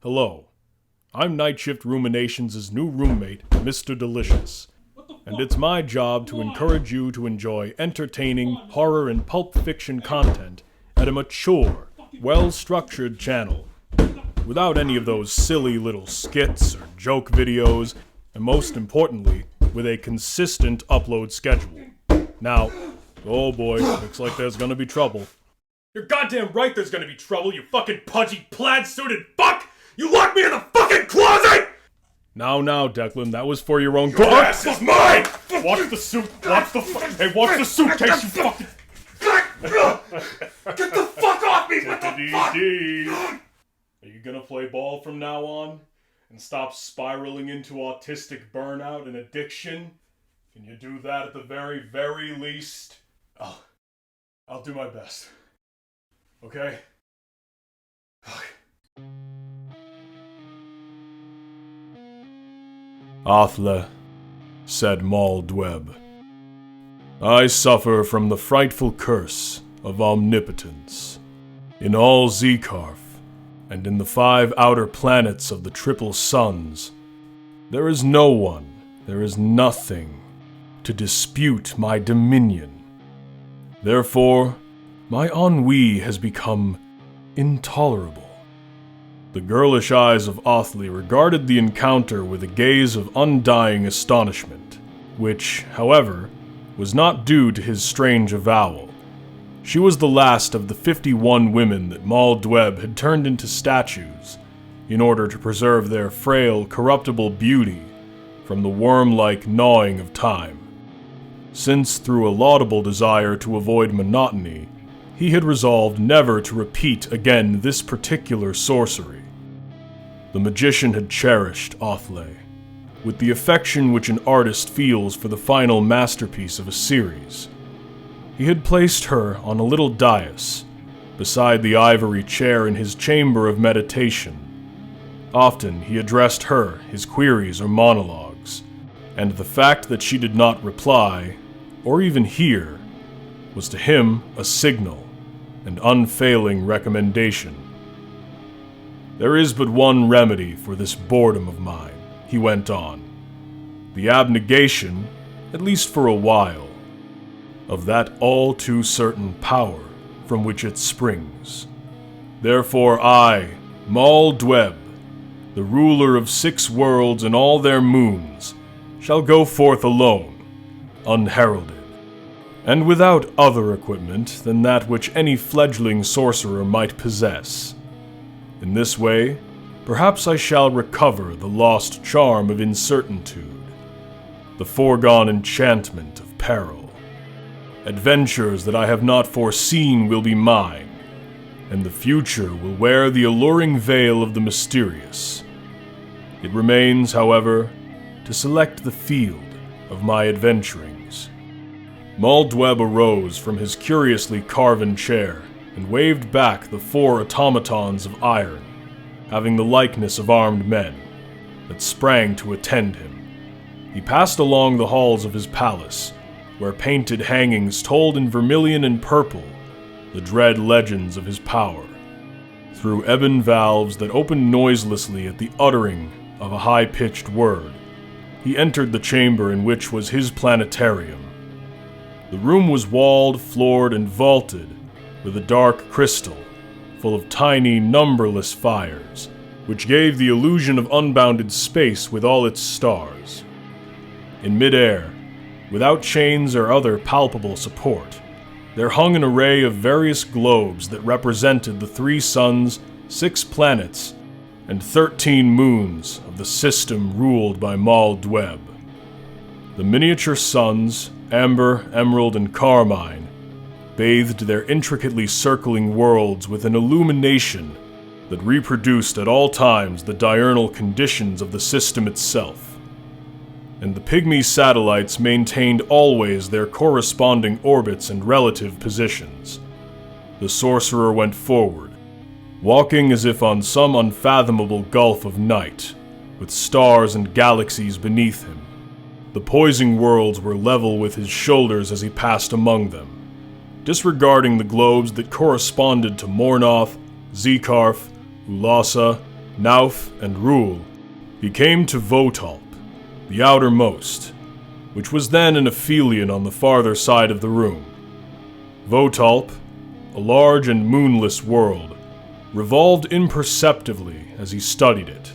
Hello. I'm Night Shift Ruminations' new roommate, Mr. Delicious. And it's my job to encourage you to enjoy entertaining horror and pulp fiction content at a mature, well-structured channel, without any of those silly little skits or joke videos, and most importantly, with a consistent upload schedule. Now, oh boy, looks like there's gonna be trouble. You're goddamn right there's gonna be trouble, you fucking pudgy, plaid-suited fuck! You locked me in the fucking closet! Now, Declan, that was for your own good. Your ass is mine! Watch the suit, watch the suitcase, you fucking... Get the fuck off me, what the fuck? Are you gonna play ball from now on? And stop spiraling into autistic burnout and addiction? Can you do that at the very, very least? I'll do my best. Okay? Athle, said Maldweb, I suffer from the frightful curse of omnipotence. In all Zekarf, and in the 5 outer planets of the triple suns, there is no one, there is nothing, to dispute my dominion. Therefore, my ennui has become intolerable. The girlish eyes of Athle regarded the encounter with a gaze of undying astonishment, which, however, was not due to his strange avowal. She was the last of the 51 women that Maldweb had turned into statues, in order to preserve their frail, corruptible beauty from the worm-like gnawing of time. Since, through a laudable desire to avoid monotony, he had resolved never to repeat again this particular sorcery. The magician had cherished Athle, with the affection which an artist feels for the final masterpiece of a series. He had placed her on a little dais, beside the ivory chair in his chamber of meditation. Often he addressed her his queries or monologues, and the fact that she did not reply, or even hear, was to him a signal, an unfailing recommendation. There is but one remedy for this boredom of mine, he went on. The abnegation, at least for a while, of that all-too-certain power from which it springs. Therefore I, Maldweb, the ruler of 6 worlds and all their moons, shall go forth alone, unheralded, and without other equipment than that which any fledgling sorcerer might possess. In this way, perhaps I shall recover the lost charm of incertitude, the foregone enchantment of peril. Adventures that I have not foreseen will be mine, and the future will wear the alluring veil of the mysterious. It remains, however, to select the field of my adventurings. Maldweb arose from his curiously carven chair and waved back the 4 automatons of iron, having the likeness of armed men, that sprang to attend him. He passed along the halls of his palace, where painted hangings told in vermilion and purple the dread legends of his power, through ebon valves that opened noiselessly at the uttering of a high-pitched word. He entered the chamber in which was his planetarium. The room was walled, floored, and vaulted with a dark crystal, full of tiny, numberless fires, which gave the illusion of unbounded space with all its stars. In midair, without chains or other palpable support, there hung an array of various globes that represented the 3 suns, 6 planets, and 13 moons of the system ruled by Maldweb. The miniature suns, amber, emerald, and carmine, bathed their intricately circling worlds with an illumination that reproduced at all times the diurnal conditions of the system itself. And the pygmy satellites maintained always their corresponding orbits and relative positions. The sorcerer went forward, walking as if on some unfathomable gulf of night, with stars and galaxies beneath him. The poising worlds were level with his shoulders as he passed among them, disregarding the globes that corresponded to Mornoth, Zekarf, Ulasa, Nauf, and Rul, he came to Votalp, the outermost, which was then an aphelion on the farther side of the room. Votalp, a large and moonless world, revolved imperceptibly as he studied it.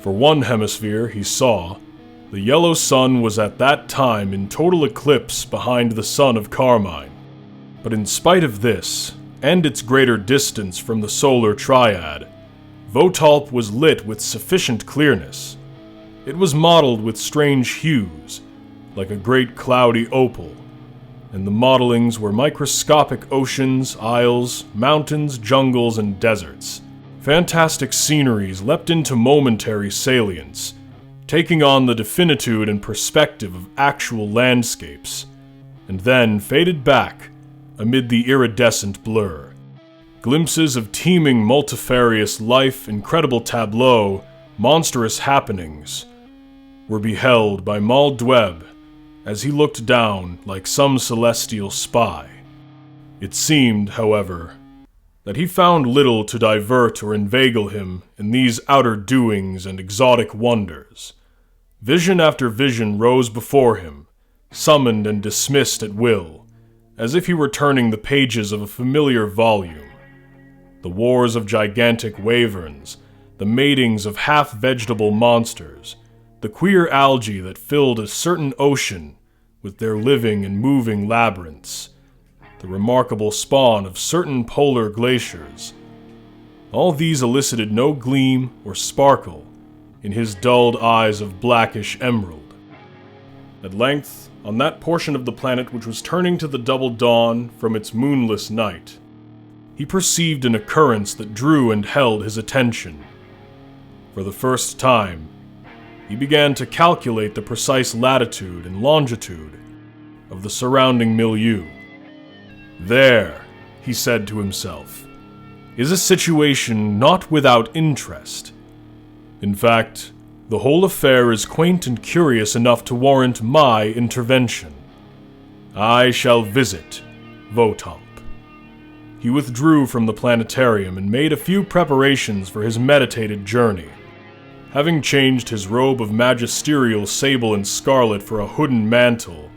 For one hemisphere he saw, the yellow sun was at that time in total eclipse behind the sun of Carmine. But in spite of this, and its greater distance from the solar triad, Votalp was lit with sufficient clearness. It was mottled with strange hues, like a great cloudy opal, and the mottlings were microscopic oceans, isles, mountains, jungles, and deserts. Fantastic sceneries leapt into momentary salience, taking on the definitude and perspective of actual landscapes, and then faded back amid the iridescent blur. Glimpses of teeming multifarious life, incredible tableau, monstrous happenings, were beheld by Mal Dweb as he looked down like some celestial spy. It seemed, however, that he found little to divert or inveigle him in these outer doings and exotic wonders. Vision after vision rose before him, summoned and dismissed at will, as if he were turning the pages of a familiar volume. The wars of gigantic wyverns, the matings of half-vegetable monsters, the queer algae that filled a certain ocean with their living and moving labyrinths, the remarkable spawn of certain polar glaciers. All these elicited no gleam or sparkle in his dulled eyes of blackish emerald. At length, on that portion of the planet which was turning to the double dawn from its moonless night, he perceived an occurrence that drew and held his attention. For the first time, he began to calculate the precise latitude and longitude of the surrounding milieu. There, he said to himself, is a situation not without interest. In fact, the whole affair is quaint and curious enough to warrant my intervention. I shall visit Votalp. He withdrew from the planetarium and made a few preparations for his meditated journey. Having changed his robe of magisterial sable and scarlet for a hooded mantle,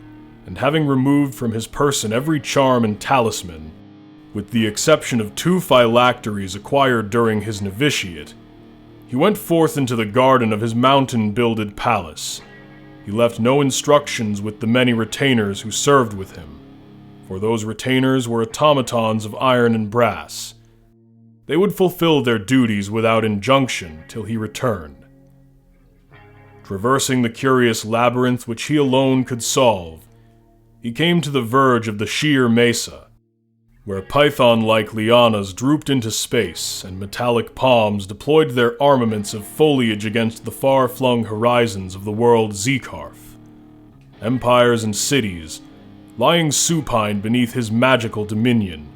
and having removed from his person every charm and talisman, with the exception of 2 phylacteries acquired during his novitiate, he went forth into the garden of his mountain-builded palace. He left no instructions with the many retainers who served with him, for those retainers were automatons of iron and brass. They would fulfill their duties without injunction till he returned. Traversing the curious labyrinth which he alone could solve, he came to the verge of the sheer mesa, where python-like lianas drooped into space and metallic palms deployed their armaments of foliage against the far-flung horizons of the world Zekarf. Empires and cities, lying supine beneath his magical dominion,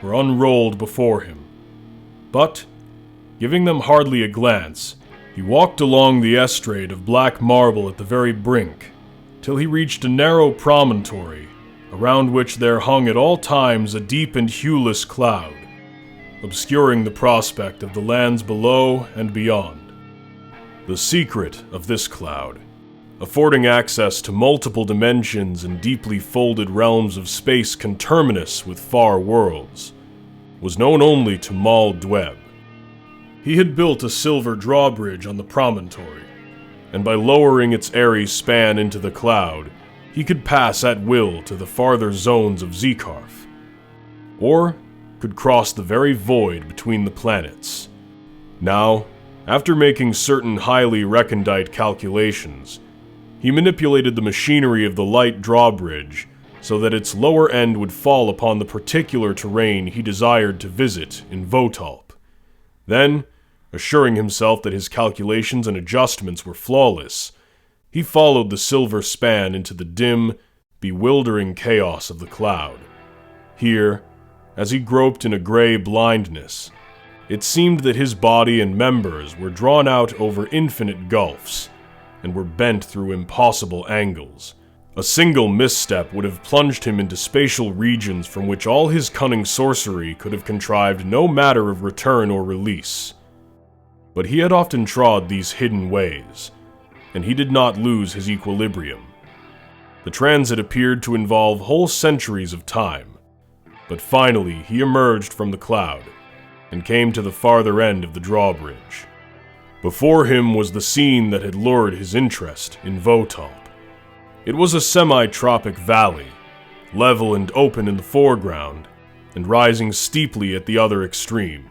were unrolled before him. But, giving them hardly a glance, he walked along the estrade of black marble at the very brink, till he reached a narrow promontory, around which there hung at all times a deep and hueless cloud, obscuring the prospect of the lands below and beyond. The secret of this cloud, affording access to multiple dimensions and deeply folded realms of space conterminous with far worlds, was known only to Mal Dweb. He had built a silver drawbridge on the promontory, and by lowering its airy span into the cloud, he could pass at will to the farther zones of Zekarf, or could cross the very void between the planets. Now, after making certain highly recondite calculations, he manipulated the machinery of the light drawbridge so that its lower end would fall upon the particular terrain he desired to visit in Votalp. Then, assuring himself that his calculations and adjustments were flawless, he followed the silver span into the dim, bewildering chaos of the cloud. Here, as he groped in a gray blindness, it seemed that his body and members were drawn out over infinite gulfs, and were bent through impossible angles. A single misstep would have plunged him into spatial regions from which all his cunning sorcery could have contrived no matter of return or release. But he had often trod these hidden ways, and he did not lose his equilibrium. The transit appeared to involve whole centuries of time, but finally he emerged from the cloud and came to the farther end of the drawbridge. Before him was the scene that had lured his interest in Votalp. It was a semi-tropic valley, level and open in the foreground, and rising steeply at the other extreme,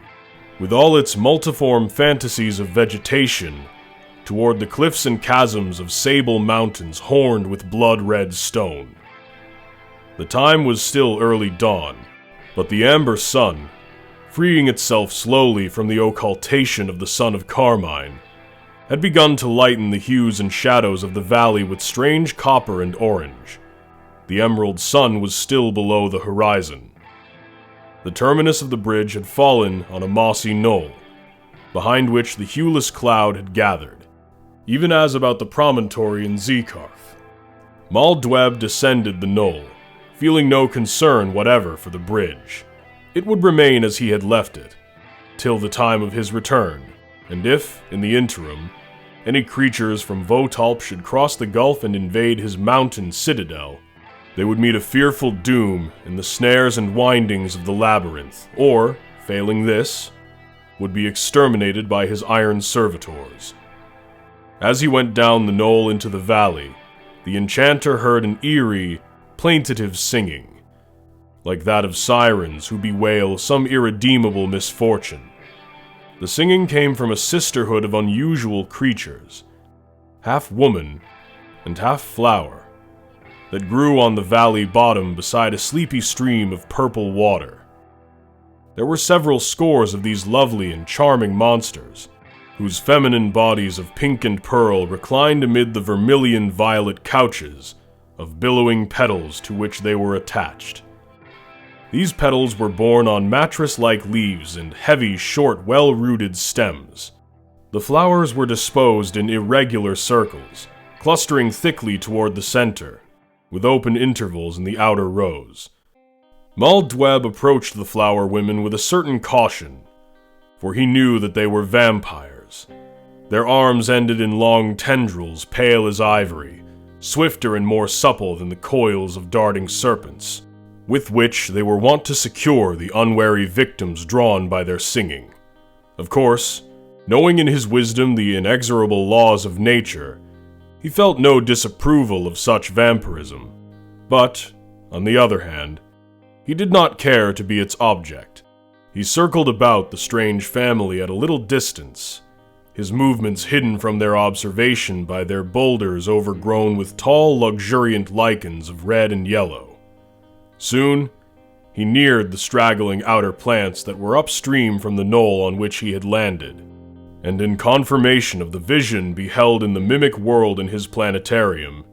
with all its multiform fantasies of vegetation toward the cliffs and chasms of sable mountains horned with blood-red stone. The time was still early dawn, but the amber sun, freeing itself slowly from the occultation of the Son of Carmine, had begun to lighten the hues and shadows of the valley with strange copper and orange. The emerald sun was still below the horizon. The terminus of the bridge had fallen on a mossy knoll, behind which the hueless cloud had gathered, even as about the promontory in Zekarth. Maldweb descended the knoll, feeling no concern whatever for the bridge. It would remain as he had left it, till the time of his return, and if, in the interim, any creatures from Votalp should cross the gulf and invade his mountain citadel, they would meet a fearful doom in the snares and windings of the labyrinth, or, failing this, would be exterminated by his iron servitors. As he went down the knoll into the valley, the enchanter heard an eerie, plaintive singing, like that of sirens who bewail some irredeemable misfortune. The singing came from a sisterhood of unusual creatures, half woman and half flower, that grew on the valley bottom beside a sleepy stream of purple water. There were several scores of these lovely and charming monsters, whose feminine bodies of pink and pearl reclined amid the vermilion-violet couches of billowing petals to which they were attached. These petals were borne on mattress-like leaves and heavy, short, well-rooted stems. The flowers were disposed in irregular circles, clustering thickly toward the center, with open intervals in the outer rows. Maldweb approached the flower women with a certain caution, for he knew that they were vampires. Their arms ended in long tendrils pale as ivory, swifter and more supple than the coils of darting serpents, with which they were wont to secure the unwary victims drawn by their singing. Of course, knowing in his wisdom the inexorable laws of nature, he felt no disapproval of such vampirism, but, on the other hand, he did not care to be its object. He circled about the strange family at a little distance, his movements hidden from their observation by their boulders overgrown with tall, luxuriant lichens of red and yellow. Soon, he neared the straggling outer plants that were upstream from the knoll on which he had landed, and in confirmation of the vision beheld in the mimic world in his planetarium,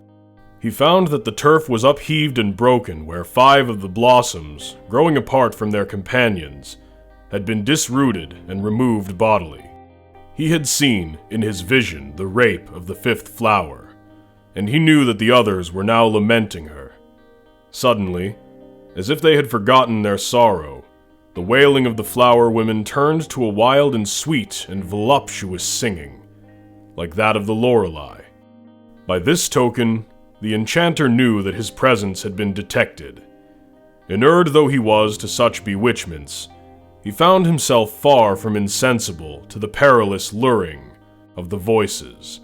he found that the turf was upheaved and broken where 5 of the blossoms, growing apart from their companions, had been disrooted and removed bodily. He had seen, in his vision, the rape of the 5th flower, and he knew that the others were now lamenting her. Suddenly, as if they had forgotten their sorrow, the wailing of the flower women turned to a wild and sweet and voluptuous singing, like that of the Lorelei. By this token, the enchanter knew that his presence had been detected. Inured though he was to such bewitchments, he found himself far from insensible to the perilous luring of the voices.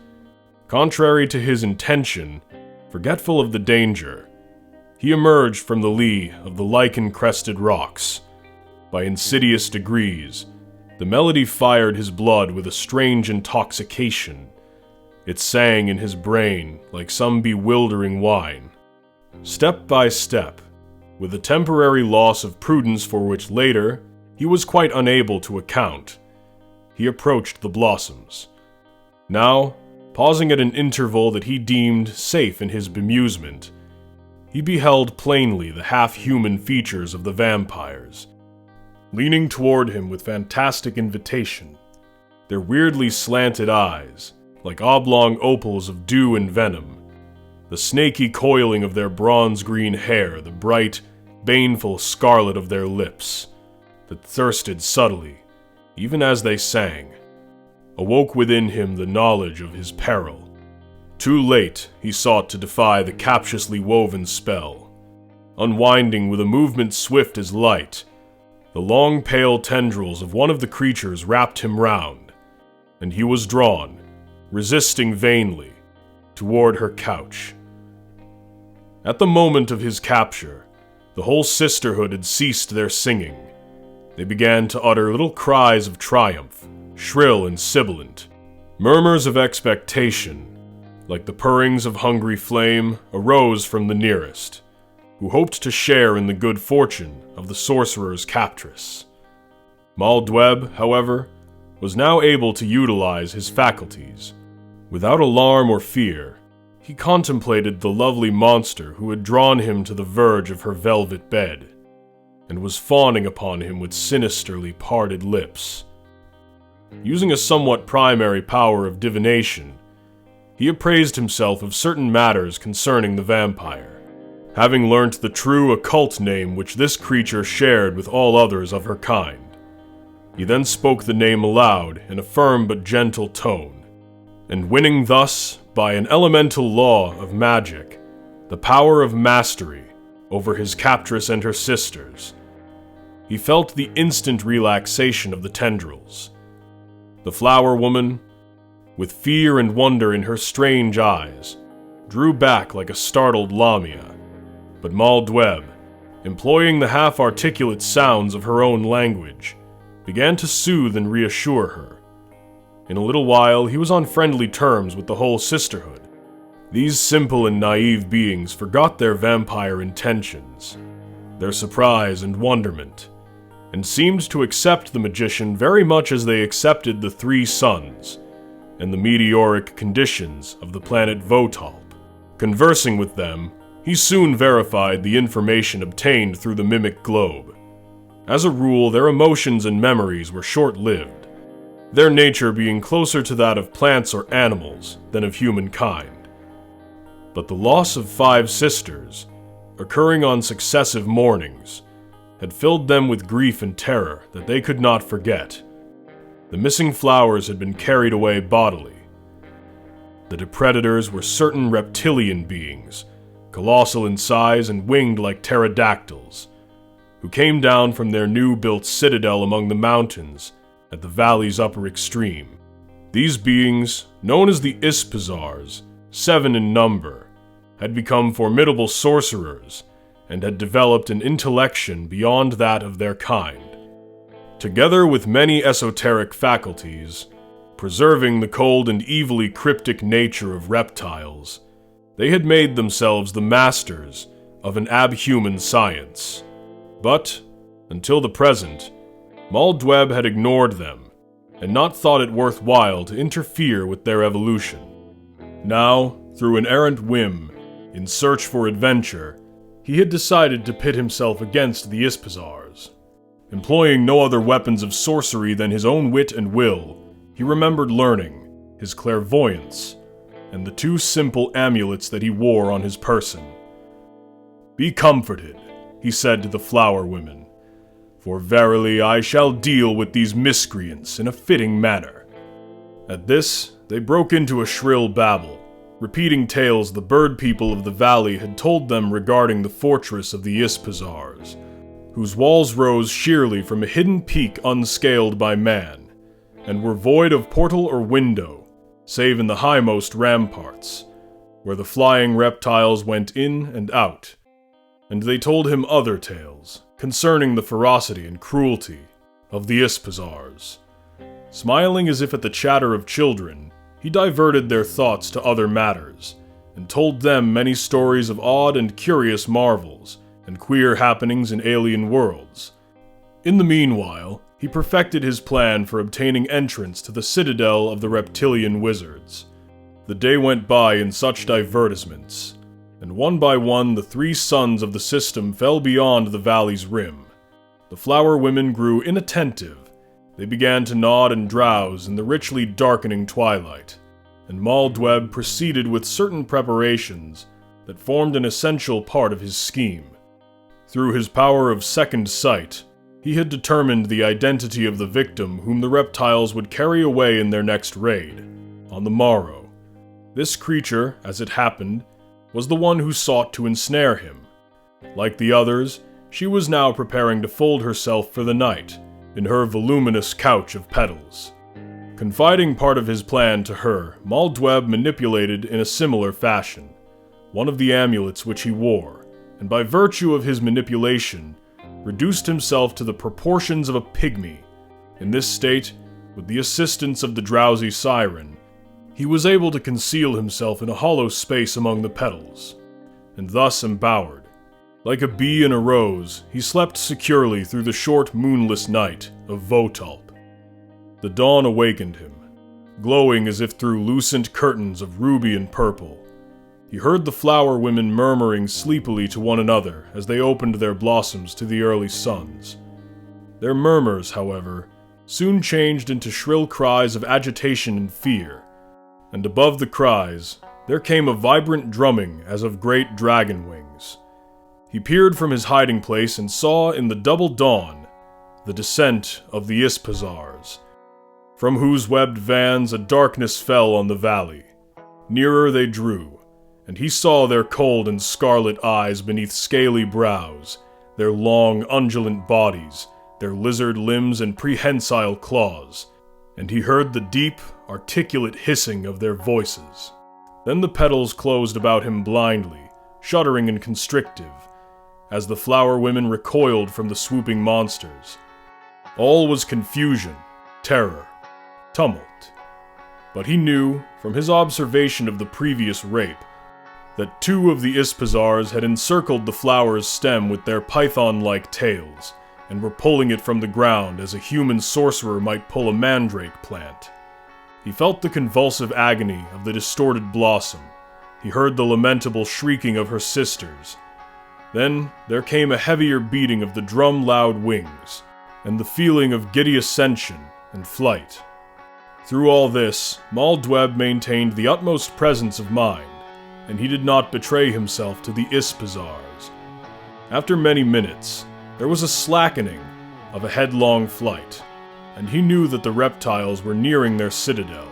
Contrary to his intention, forgetful of the danger, he emerged from the lee of the lichen-crested rocks. By insidious degrees, the melody fired his blood with a strange intoxication. It sang in his brain like some bewildering wine. Step by step, with a temporary loss of prudence for which later he was quite unable to account, he approached the blossoms. Now, pausing at an interval that he deemed safe in his bemusement, he beheld plainly the half-human features of the vampires, leaning toward him with fantastic invitation, their weirdly slanted eyes, like oblong opals of dew and venom, the snaky coiling of their bronze-green hair, the bright, baneful scarlet of their lips, that thirsted subtly, even as they sang. awoke within him the knowledge of his peril. Too late, he sought to defy the captiously woven spell. Unwinding with a movement swift as light, the long pale tendrils of one of the creatures wrapped him round, and he was drawn, resisting vainly, toward her couch. At the moment of his capture, the whole sisterhood had ceased their singing. They began to utter little cries of triumph, shrill and sibilant. Murmurs of expectation, like the purrings of hungry flame, arose from the nearest, who hoped to share in the good fortune of the sorcerer's captress. Mal Dweb, however, was now able to utilize his faculties. Without alarm or fear, he contemplated the lovely monster who had drawn him to the verge of her velvet bed, and was fawning upon him with sinisterly parted lips. Using a somewhat primary power of divination, he appraised himself of certain matters concerning the vampire, having learnt the true occult name which this creature shared with all others of her kind. He then spoke the name aloud in a firm but gentle tone, and winning thus, by an elemental law of magic, the power of mastery over his captress and her sisters, he felt the instant relaxation of the tendrils. The flower woman, with fear and wonder in her strange eyes, drew back like a startled lamia, but Mal Dweb, employing the half-articulate sounds of her own language, began to soothe and reassure her. In a little while, he was on friendly terms with the whole sisterhood. These simple and naive beings forgot their vampire intentions, their surprise and wonderment, and seemed to accept the magician very much as they accepted the three suns and the meteoric conditions of the planet Votalp. Conversing with them, he soon verified the information obtained through the mimic globe. As a rule, their emotions and memories were short-lived, their nature being closer to that of plants or animals than of humankind. But the loss of 5 sisters, occurring on successive mornings, had filled them with grief and terror that they could not forget. The missing flowers had been carried away bodily. The depredators were certain reptilian beings, colossal in size and winged like pterodactyls, who came down from their new-built citadel among the mountains at the valley's upper extreme. These beings, known as the Ispizars, 7 in number, had become formidable sorcerers and had developed an intellection beyond that of their kind. Together with many esoteric faculties, preserving the cold and evilly cryptic nature of reptiles, they had made themselves the masters of an abhuman science. But, until the present, Mal Dweb had ignored them, and not thought it worthwhile to interfere with their evolution. Now, through an errant whim, in search for adventure, he had decided to pit himself against the Ispizars. Employing no other weapons of sorcery than his own wit and will, he remembered learning, his clairvoyance, and the 2 simple amulets that he wore on his person. "Be comforted," he said to the flower women, "for verily I shall deal with these miscreants in a fitting manner." At this, they broke into a shrill babble, repeating tales the bird people of the valley had told them regarding the fortress of the Ispizars, whose walls rose sheerly from a hidden peak unscaled by man, and were void of portal or window, save in the highmost ramparts, where the flying reptiles went in and out. And they told him other tales concerning the ferocity and cruelty of the Ispizars. Smiling as if at the chatter of children, he diverted their thoughts to other matters, and told them many stories of odd and curious marvels and queer happenings in alien worlds. In the meanwhile, he perfected his plan for obtaining entrance to the citadel of the reptilian wizards. The day went by in such divertissements, and one by one the 3 suns of the system fell beyond the valley's rim. The flower women grew inattentive. They began to nod and drowse in the richly darkening twilight, and Mal Dweb proceeded with certain preparations that formed an essential part of his scheme. Through his power of second sight, He had determined the identity of the victim whom the reptiles would carry away in their next raid, on the morrow. This creature, as it happened, was the one who sought to ensnare him. Like the others, she was now preparing to fold herself for the night, in her voluminous couch of petals. Confiding part of his plan to her, Maldweb manipulated in a similar fashion one of the amulets which he wore, and by virtue of his manipulation, reduced himself to the proportions of a pygmy. In this state, with the assistance of the drowsy siren, he was able to conceal himself in a hollow space among the petals, and thus embowered, like a bee in a rose, he slept securely through the short moonless night of Votalp. The dawn awakened him, glowing as if through lucent curtains of ruby and purple. He heard the flower women murmuring sleepily to one another as they opened their blossoms to the early suns. Their murmurs, however, soon changed into shrill cries of agitation and fear, and above the cries, there came a vibrant drumming as of great dragon wings. He peered from his hiding place and saw in the double dawn the descent of the Ispazars, from whose webbed vans a darkness fell on the valley. Nearer they drew, and he saw their cold and scarlet eyes beneath scaly brows, their long, undulant bodies, their lizard limbs and prehensile claws, and he heard the deep, articulate hissing of their voices. Then the petals closed about him blindly, shuddering and constrictive, as the flower women recoiled from the swooping monsters. All was confusion, terror, tumult. But he knew, from his observation of the previous rape, that two of the Ispazars had encircled the flower's stem with their python-like tails, and were pulling it from the ground as a human sorcerer might pull a mandrake plant. He felt the convulsive agony of the distorted blossom. He heard the lamentable shrieking of her sisters. Then there came a heavier beating of the drum-loud wings, and the feeling of giddy ascension and flight. Through all this, Maldweb maintained the utmost presence of mind, and he did not betray himself to the Ispazars. After many minutes, there was a slackening of a headlong flight, and he knew that the reptiles were nearing their citadel.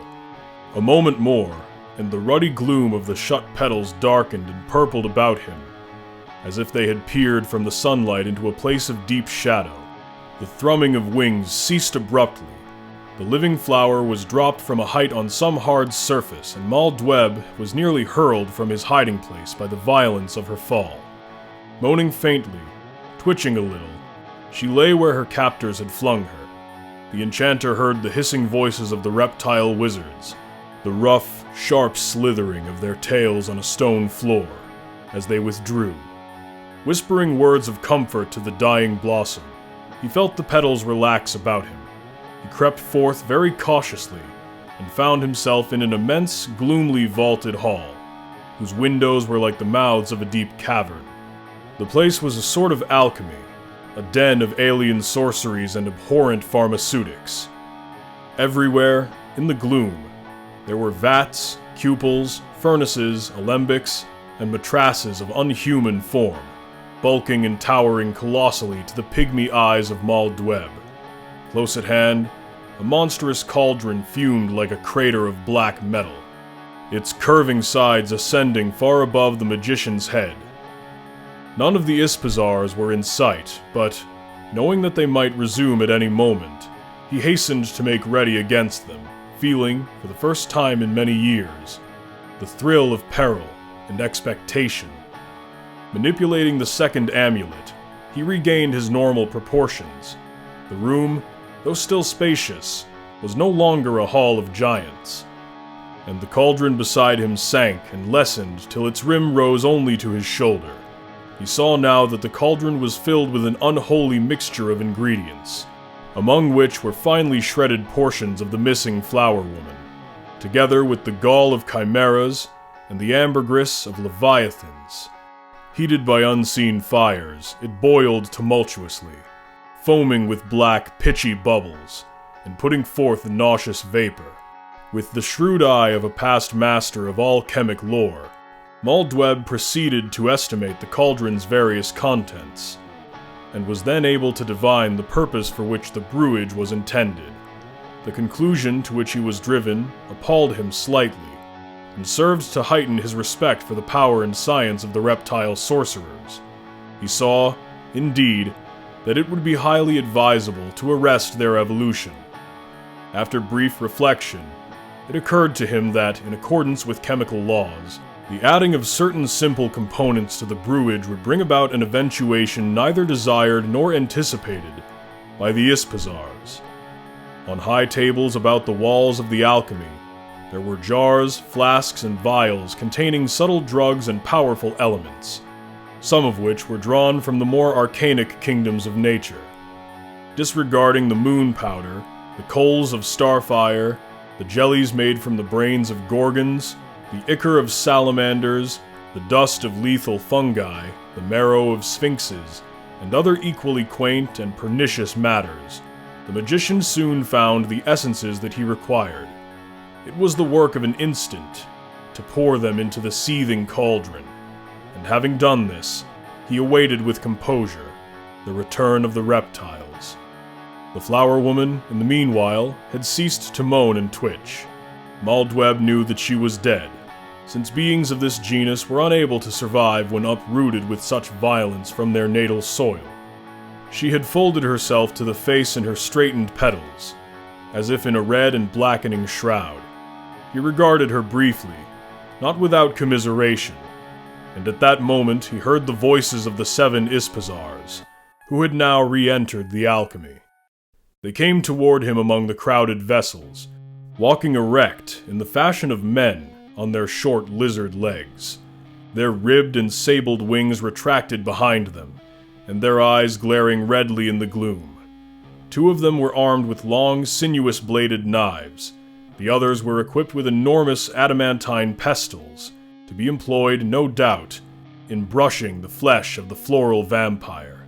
A moment more, and the ruddy gloom of the shut petals darkened and purpled about him, as if they had peered from the sunlight into a place of deep shadow. The thrumming of wings ceased abruptly. The living flower was dropped from a height on some hard surface, and Maldweb was nearly hurled from his hiding place by the violence of her fall. Moaning faintly, twitching a little, she lay where her captors had flung her. The enchanter heard the hissing voices of the reptile wizards, the rough, sharp slithering of their tails on a stone floor, as they withdrew. Whispering words of comfort to the dying blossom, he felt the petals relax about him. He crept forth very cautiously, and found himself in an immense, gloomily vaulted hall, whose windows were like the mouths of a deep cavern. The place was a sort of alchemy, a den of alien sorceries and abhorrent pharmaceutics. Everywhere, in the gloom, there were vats, cupels, furnaces, alembics, and matrasses of unhuman form, bulking and towering colossally to the pygmy eyes of Maldweb. Close at hand, a monstrous cauldron fumed like a crater of black metal, its curving sides ascending far above the magician's head. None of the Ispazars were in sight, but, knowing that they might resume at any moment, he hastened to make ready against them, feeling, for the first time in many years, the thrill of peril and expectation. Manipulating the second amulet, he regained his normal proportions. The room, though still spacious, was no longer a hall of giants, and the cauldron beside him sank and lessened till its rim rose only to his shoulder. He saw now that the cauldron was filled with an unholy mixture of ingredients, among which were finely shredded portions of the missing flower woman, together with the gall of chimeras and the ambergris of leviathans. Heated by unseen fires, it boiled tumultuously, foaming with black, pitchy bubbles, and putting forth nauseous vapor. With the shrewd eye of a past master of alchemic lore, Maldweb proceeded to estimate the cauldron's various contents. and was then able to divine the purpose for which the brewage was intended. The conclusion to which he was driven appalled him slightly, and served to heighten his respect for the power and science of the reptile sorcerers. He saw, indeed, that it would be highly advisable to arrest their evolution. After brief reflection, it occurred to him that, in accordance with chemical laws, the adding of certain simple components to the brewage would bring about an eventuation neither desired nor anticipated by the Ispazars. On high tables about the walls of the alchemy, there were jars, flasks, and vials containing subtle drugs and powerful elements, some of which were drawn from the more arcanic kingdoms of nature. Disregarding the moon powder, the coals of starfire, the jellies made from the brains of gorgons, the ichor of salamanders, the dust of lethal fungi, the marrow of sphinxes, and other equally quaint and pernicious matters, the magician soon found the essences that he required. It was the work of an instant to pour them into the seething cauldron, and having done this, he awaited with composure the return of the reptiles. The flower woman, in the meanwhile, had ceased to moan and twitch. Maldweb knew that she was dead, since beings of this genus were unable to survive when uprooted with such violence from their natal soil. She had folded herself to the face in her straightened petals, as if in a red and blackening shroud. He regarded her briefly, not without commiseration, and at that moment he heard the voices of the 7 Ispazars, who had now re-entered the alchemy. They came toward him among the crowded vessels, walking erect in the fashion of men on their short lizard legs, their ribbed and sabled wings retracted behind them, and their eyes glaring redly in the gloom. 2 of them were armed with long, sinuous-bladed knives. The others were equipped with enormous adamantine pestles, to be employed, no doubt, in brushing the flesh of the floral vampire.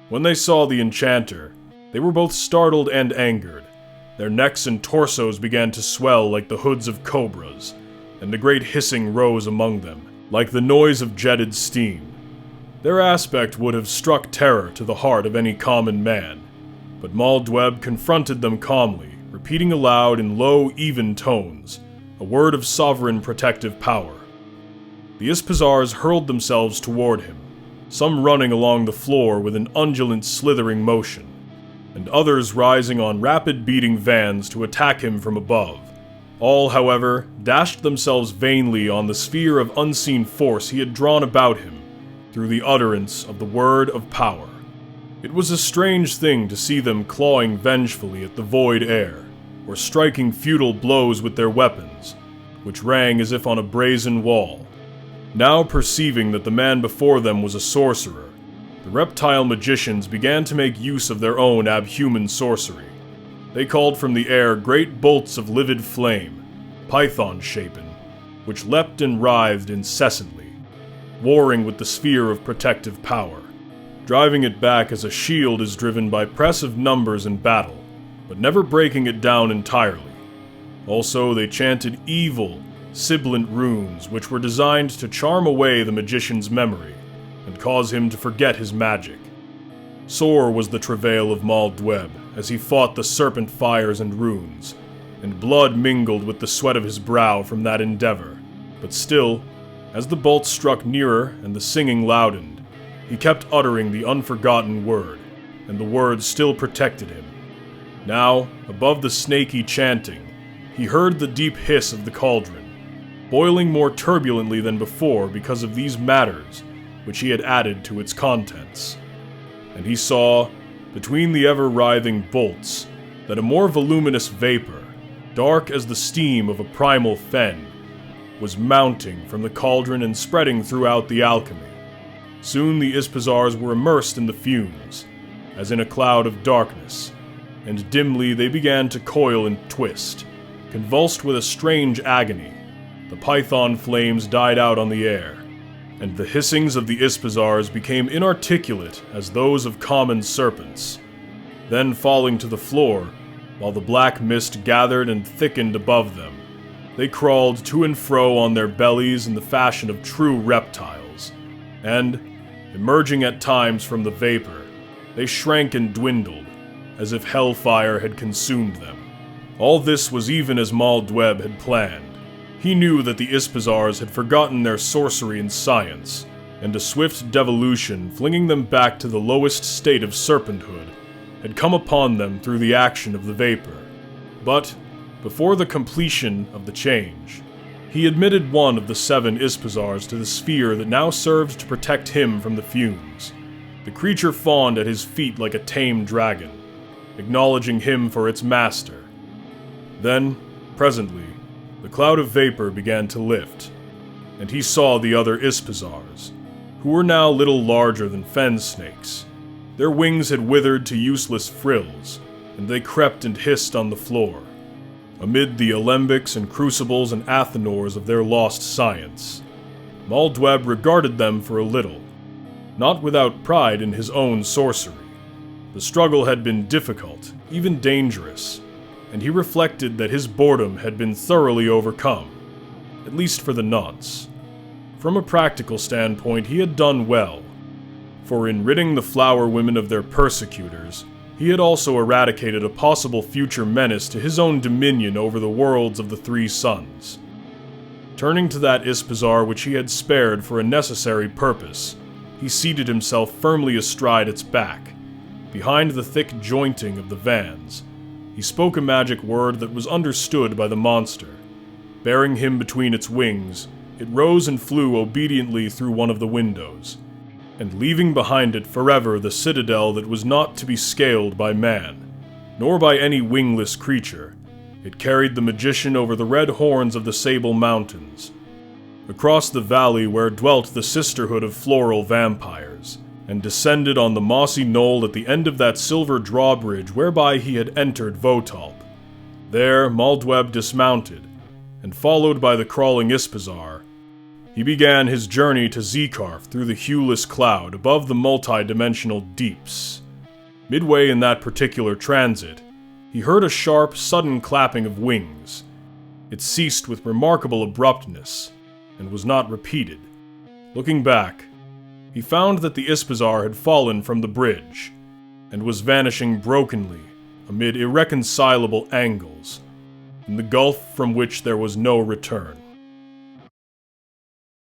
When they saw the enchanter, they were both startled and angered. Their necks and torsos began to swell like the hoods of cobras, and a great hissing rose among them, like the noise of jetted steam. Their aspect would have struck terror to the heart of any common man, but Maldweb confronted them calmly, repeating aloud in low, even tones a word of sovereign protective power. The Ispazars hurled themselves toward him, some running along the floor with an undulant slithering motion, and others rising on rapid beating vans to attack him from above. All, however, dashed themselves vainly on the sphere of unseen force he had drawn about him through the utterance of the word of power. It was a strange thing to see them clawing vengefully at the void air, or striking futile blows with their weapons, which rang as if on a brazen wall. Now perceiving that the man before them was a sorcerer, the reptile magicians began to make use of their own abhuman sorcery. They called from the air great bolts of livid flame, python-shapen, which leapt and writhed incessantly, warring with the sphere of protective power, driving it back as a shield is driven by press of numbers in battle, but never breaking it down entirely. Also, they chanted evil, sibilant runes which were designed to charm away the magician's memory and cause him to forget his magic. Sore was the travail of Maldweb as he fought the serpent fires and runes, and blood mingled with the sweat of his brow from that endeavor. But still, as the bolts struck nearer and the singing loudened, he kept uttering the unforgotten word, and the word still protected him. Now, above the snaky chanting, he heard the deep hiss of the cauldron, boiling more turbulently than before because of these matters which he had added to its contents. And he saw, between the ever-writhing bolts, that a more voluminous vapor, dark as the steam of a primal fen, was mounting from the cauldron and spreading throughout the alchemy. Soon the Ispazars were immersed in the fumes, as in a cloud of darkness, and dimly they began to coil and twist, convulsed with a strange agony. The python flames died out on the air, and the hissings of the Ispazars became inarticulate as those of common serpents. Then falling to the floor, while the black mist gathered and thickened above them, they crawled to and fro on their bellies in the fashion of true reptiles, and, emerging at times from the vapor, They shrank and dwindled, as if hellfire had consumed them. All this was even as Maldweb had planned. He knew that the Ispizars had forgotten their sorcery and science, and a swift devolution, flinging them back to the lowest state of serpenthood, had come upon them through the action of the vapor. But, before the completion of the change, he admitted one of the 7 Ispizars to the sphere that now served to protect him from the fumes. The creature fawned at his feet like a tame dragon, acknowledging him for its master. Then, presently, the cloud of vapor began to lift, and he saw the other Ispizars, who were now little larger than fen snakes. Their wings had withered to useless frills, and they crept and hissed on the floor, amid the alembics and crucibles and athanors of their lost science. Maldweb regarded them for a little, not without pride in his own sorcery. The struggle had been difficult, even dangerous, and he reflected that his boredom had been thoroughly overcome, at least for the nonce. From a practical standpoint, he had done well, for in ridding the flower women of their persecutors, he had also eradicated a possible future menace to his own dominion over the worlds of the 3 suns. Turning to that Ispizar which he had spared for a necessary purpose, he seated himself firmly astride its back, behind the thick jointing of the vans. He spoke a magic word that was understood by the monster. Bearing him between its wings, it rose and flew obediently through one of the windows, and leaving behind it forever the citadel that was not to be scaled by man, nor by any wingless creature, it carried the magician over the red horns of the Sable Mountains, across the valley where dwelt the sisterhood of floral vampires, and descended on the mossy knoll at the end of that silver drawbridge whereby he had entered Votalp. There Maldweb dismounted, and followed by the crawling Ispizar, he began his journey to Zekarf through the hueless cloud above the multi-dimensional deeps. Midway in that particular transit, he heard a sharp, sudden clapping of wings. It ceased with remarkable abruptness, and was not repeated. Looking back, he found that the Ispizar had fallen from the bridge, and was vanishing brokenly amid irreconcilable angles, in the gulf from which there was no return.